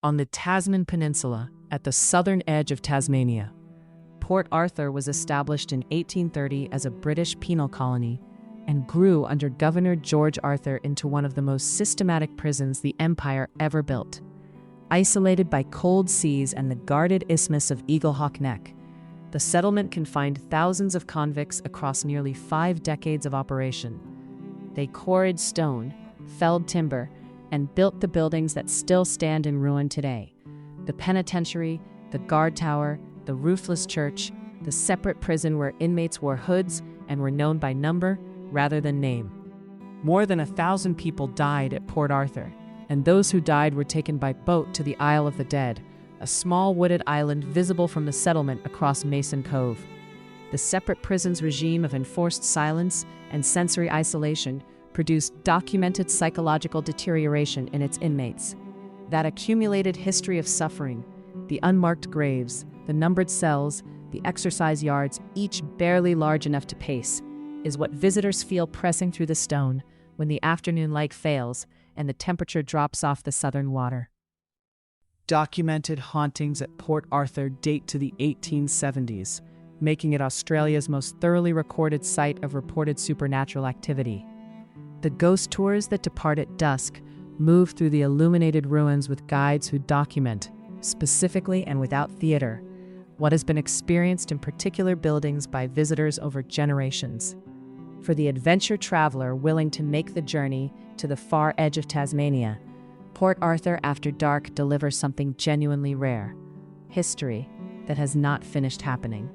On the Tasman Peninsula, at the southern edge of Tasmania, Port Arthur was established in 1830 as a British penal colony and grew under Governor George Arthur into one of the most systematic prisons the empire ever built. Isolated by cold seas and the guarded isthmus of Eaglehawk Neck, the settlement confined thousands of convicts across nearly 5 decades of operation. They quarried stone, felled timber, and built the buildings that still stand in ruin today. The penitentiary, the guard tower, the roofless church, the separate prison where inmates wore hoods and were known by number rather than name. More than 1,000 people died at Port Arthur, and those who died were taken by boat to the Isle of the Dead, a small wooded island visible from the settlement across Mason Cove. The separate prison's regime of enforced silence and sensory isolation produced documented psychological deterioration in its inmates. That accumulated history of suffering, the unmarked graves, the numbered cells, the exercise yards, each barely large enough to pace, is what visitors feel pressing through the stone when the afternoon light fails and the temperature drops off the southern water. Documented hauntings at Port Arthur date to the 1870s, making it Australia's most thoroughly recorded site of reported supernatural activity. The ghost tours that depart at dusk move through the illuminated ruins with guides who document, specifically and without theater, what has been experienced in particular buildings by visitors over generations. For the adventure traveler willing to make the journey to the far edge of Tasmania, Port Arthur After Dark delivers something genuinely rare: history that has not finished happening.